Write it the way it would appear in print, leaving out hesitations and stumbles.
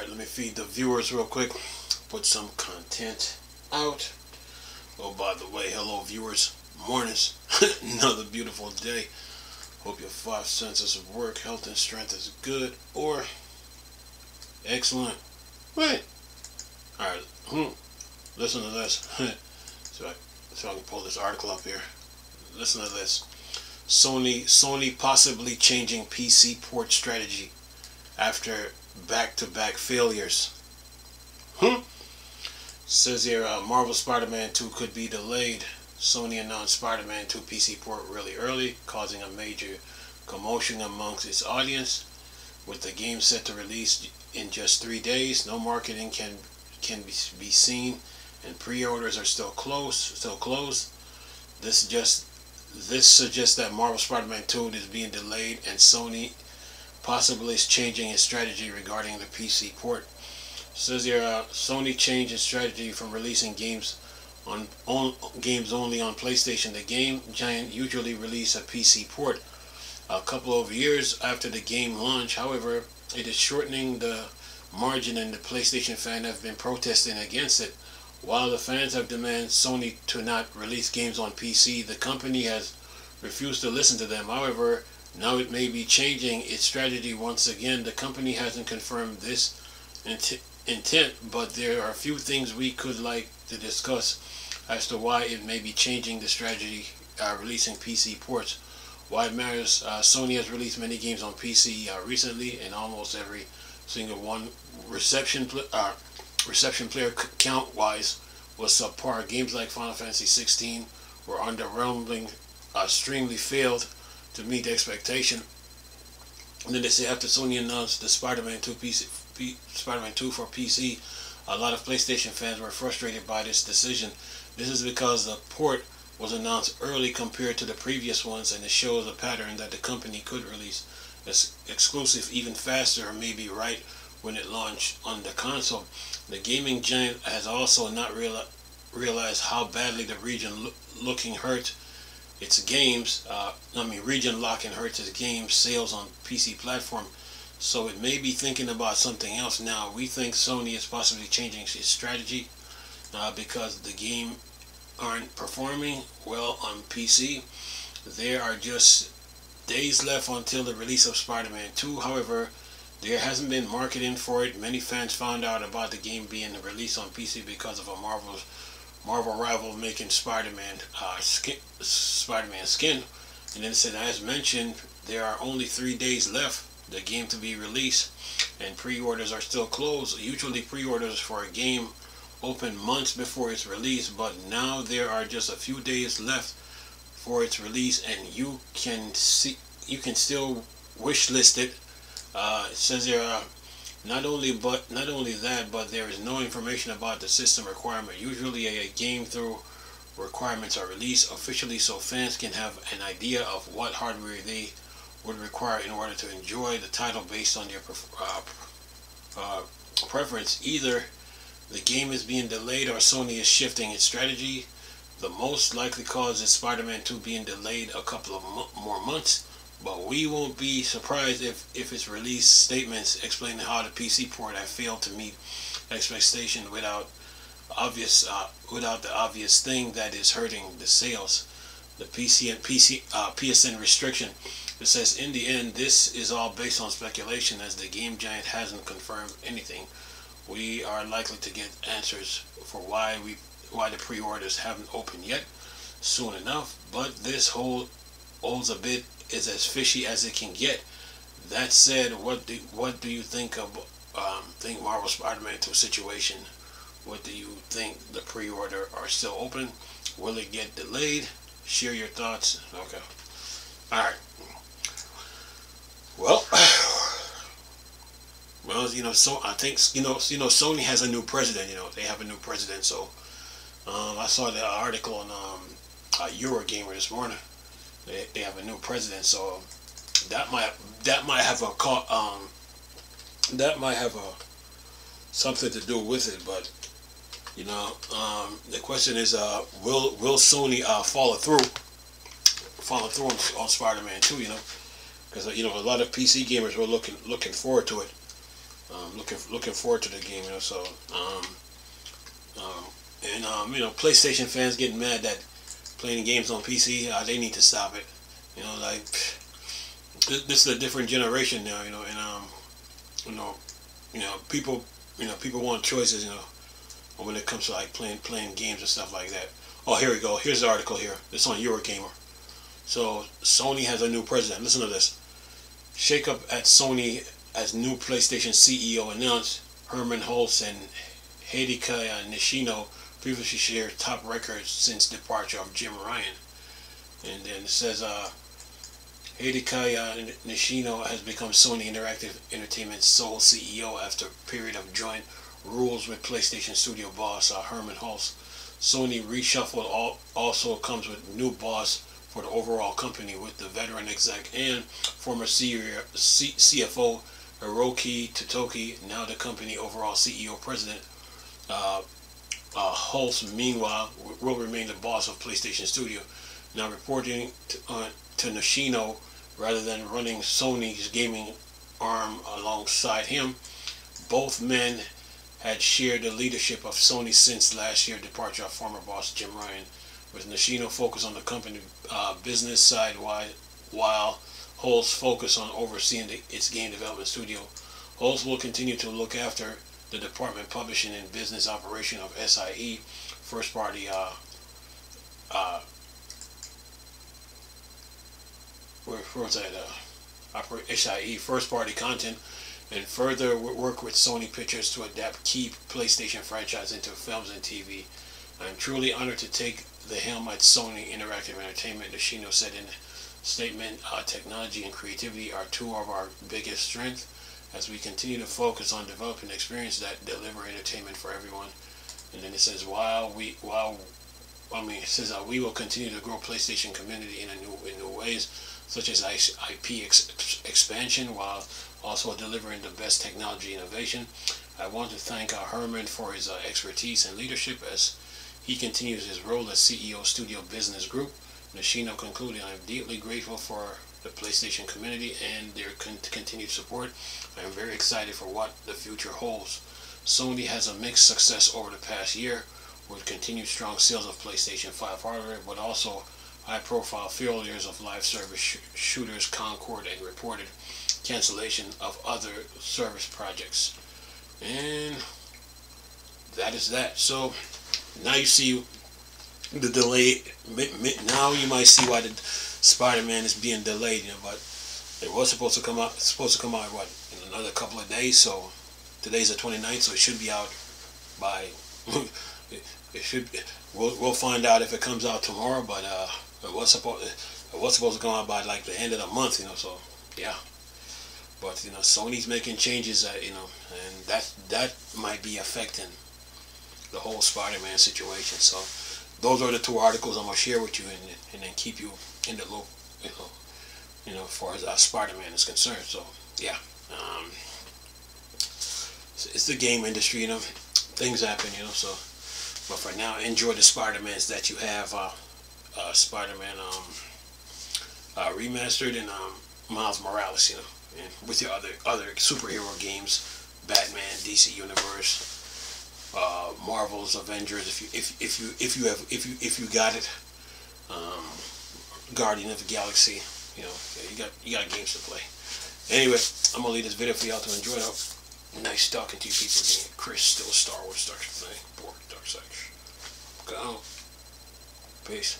let me feed the viewers real quick. Put some content out. Oh, by the way, hello viewers. Mornings. Another beautiful day. Hope your five senses of work, health, and strength is good or excellent. Wait. Alright. Listen to this. so I can pull this article up here. Listen to this. Sony possibly changing PC port strategy after back-to-back failures. Says here, Marvel Spider-Man 2 could be delayed. Sony announced Spider-Man 2 PC port really early, causing a major commotion amongst its audience. With the game set to release in just 3 days, no marketing can be seen, and pre-orders are still closed. This suggests that Marvel Spider-Man 2 is being delayed, and Sony possibly is changing its strategy regarding the PC port. Says here, Sony changed its strategy from releasing games only on PlayStation. The game giant usually release a PC port a couple of years after the game launch. However, it is shortening the margin, and the PlayStation fans have been protesting against it. While the fans have demanded Sony to not release games on PC, the company has refused to listen to them. However, now it may be changing its strategy once again. The company hasn't confirmed this intent, but there are a few things we could like to discuss as to why it may be changing the strategy, releasing PC ports. Why it matters. Sony has released many games on PC recently, and almost every single one reception player count wise was subpar. Games like Final Fantasy 16 were underwhelming, extremely failed to meet the expectation. And then they say after Sony announced the Spider-Man 2 for PC, a lot of PlayStation fans were frustrated by this decision. This is because the port was announced early compared to the previous ones, and it shows a pattern that the company could release exclusive even faster, or maybe right when it launched on the console. The gaming giant has also not realized how badly the region locking hurt its games. Region locking hurts its game sales on PC platform. So it may be thinking about something else now. We think Sony is possibly changing its strategy because the game aren't performing well on PC. There are just days left until the release of Spider-Man 2. However, there hasn't been marketing for it. Many fans found out about the game being released on PC because of a Marvel rival making Spider-Man skin. And then it said, as mentioned, there are only 3 days left the game to be released, and pre-orders are still closed. Usually pre-orders for a game open months before its release, but now there are just a few days left for its release, and you can still wish list it. It says there not only that, but there is no information about the system requirement. Usually a game through requirements are released officially so fans can have an idea of what hardware they would require in order to enjoy the title based on their preference. Either the game is being delayed or Sony is shifting its strategy. The most likely cause is Spider-Man 2 being delayed a couple of more months, but we won't be surprised if its release statements explaining how the PC port have failed to meet expectation without the obvious thing that is hurting the sales, the PSN restriction. It says in the end, this is all based on speculation, as the game giant hasn't confirmed anything. We are likely to get answers for why the pre-orders haven't opened yet soon enough, but this whole a bit is as fishy as it can get. That said, what do you think of Marvel Spider-Man 2 situation? What do you think? The pre-order are still open? Will it get delayed? Share your thoughts. Okay. All right. Well, so I think Sony has a new president. They have a new president. So I saw the article on Eurogamer this morning. They have a new president, so that might have something to do with it. But the question is, will Sony follow through on Spider-Man 2? Because a lot of PC gamers were looking forward to it. Looking forward to the game. So PlayStation fans getting mad that playing games on PC, they need to stop it. Like this is a different generation now. You know, people, people want choices. When it comes to like playing games and stuff like that. Oh, here we go. Here's the article here. It's on Eurogamer. So Sony has a new president. Listen to this. Shakeup at Sony as new PlayStation CEO announced. Herman Hulst and Hideki Nishino previously shared top records since departure of Jim Ryan. And then it says Hideki Nishino has become Sony Interactive Entertainment's sole CEO after a period of joint rules with PlayStation studio boss Herman Hulst. Sony reshuffle also comes with new boss for the overall company, with the veteran exec and former CFO Hiroki Totoki now the company overall CEO president. Hulst, meanwhile, will remain the boss of PlayStation Studio, now reporting to Nishino rather than running Sony's gaming arm alongside him. Both men had shared the leadership of Sony since last year's departure of former boss Jim Ryan, with Nishino focused on the company business side while Hulst focused on overseeing its game development studio. Hulst will continue to look after the Department Publishing and Business Operation of SIE, first party SIE first party content, and further work with Sony Pictures to adapt key PlayStation franchise into films and TV. I am truly honored to take the helm at Sony Interactive Entertainment, Nishino said in a statement. Technology and creativity are two of our biggest strengths as we continue to focus on developing experiences that deliver entertainment for everyone. And then it says, we will continue to grow PlayStation community in new ways, such as IP expansion, while also delivering the best technology innovation. I want to thank Herman for his expertise and leadership as he continues his role as CEO Studio Business Group. Nishino concluded, I am deeply grateful for the PlayStation community and their continued support. I am very excited for what the future holds. Sony has a mixed success over the past year, with continued strong sales of PlayStation 5 hardware, but also high-profile failures of live service shooters Concord and reported cancellation of other service projects. And that is that. So now you see the delay. Now you might see why the Spider-Man is being delayed. But it was supposed to come out. It's supposed to come out in another couple of days. So today's the 29th, so it should be out by. It should. We'll find out if it comes out tomorrow. But it was supposed to come out by like the end of the month. So yeah. But Sony's making changes. And that might be affecting the whole Spider-Man situation. So those are the two articles I'm gonna share with you, and then keep you in the loop. As far as Spider-Man is concerned. So yeah. It's the game industry. Things happen. So. But for now, enjoy the Spider-Mans that you have. Spider-Man remastered and Miles Morales, and with your other superhero games, Batman, DC Universe, Marvel's Avengers. If you got it, Guardian of the Galaxy. You got games to play. Anyway, I'm gonna leave this video for y'all to enjoy. Nice talking to you people again. Chris, still Star Wars, Dark Side. Borg, Dark Side. Go. Peace.